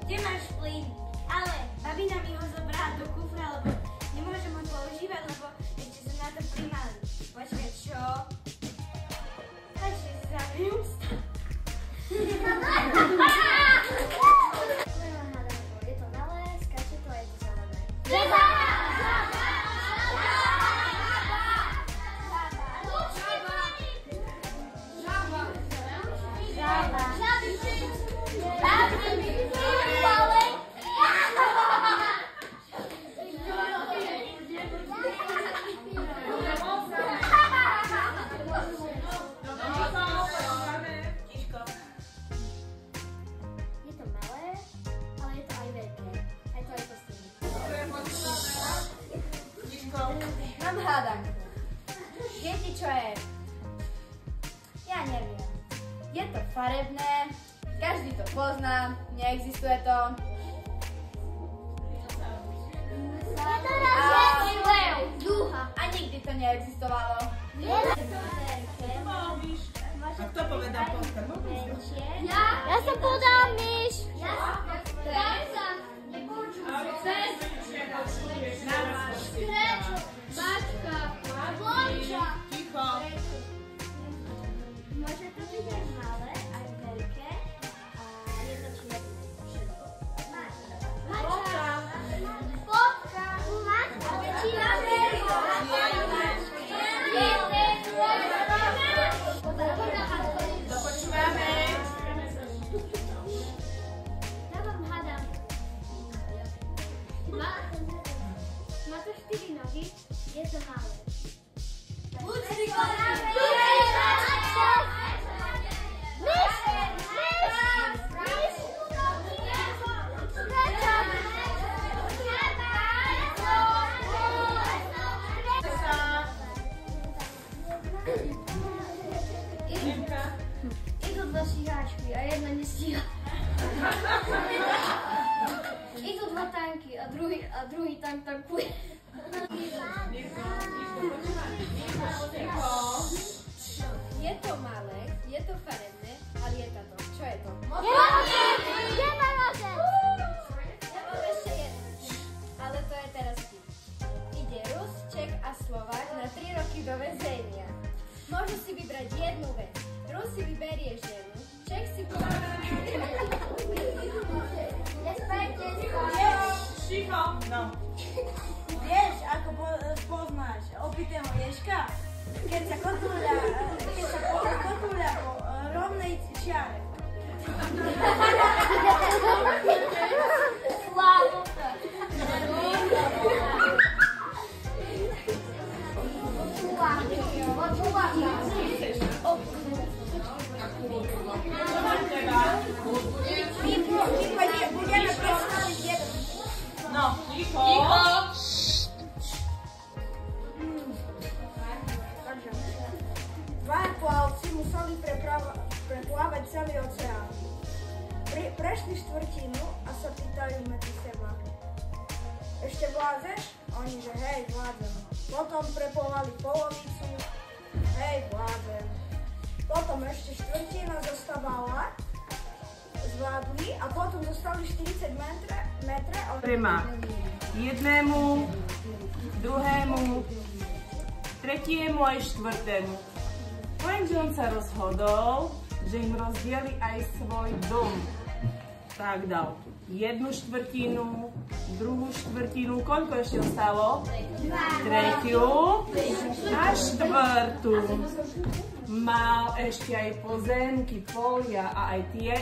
Kde máš plyn? Ale babina mi ho zobrala do kufra, lebo nemôžem ho používať, lebo ešte som na to primali. Počkaj, čo? Ešte si zavriem ústa. Je to malé, skáče to a je to zelené. Žaba! Mám hádanku. Viete, čo je? Ja neviem. Je to farebné, každý to pozná, neexistuje to. A nikdy to neexistovalo. A kto povedal poster? Ja som povedal myš. Bačka, plomča. Ticho. Môže to byť aj malé, aj veľké. A je to všetko. Mačka. Popka. Mačka. Dopočúvame. Ja vám hádam. Má to 4 nohy, je to malé. Idú dva stíhačky a jedna nestíha. Idú dva tanky a druhý tank tankuje. Je to malé, je to farebné, ale je to. Čo je to? Ja mám ešte jeden, ale to je teraz ty. Ide Rus, Čech a Slovák na 3 roky do väzenia. Môžu si vybrať jednu vec. Rus si vyberie ženu, Čech si Ticho. No. Vieš, ako poznáš opitého ježka? Keď sa kotúľa po rovnej čiare. Slávoka. Budeme predstaviť jeden. No, ticho. Dvaja plavci museli preplávať celý oceán. Prešli štvrtinu a sa pýtajú medzi seba. Ešte vládzeš? Oni, že hej, vládzem. Potom preplávali polovicu. Hej, vládzem. Potom ešte štvrtina zostávala. Zvládli a potom zostali 40 metre. Prima. Jednému, druhému, tretiemu aj štvrtému. Lenže on sa rozhodol, že im rozdieli aj svoj dom. Tak dal 1/4, 2/4, koľko ešte ostalo? 3 a 4. Mal ešte aj pozemky, polia a aj tie.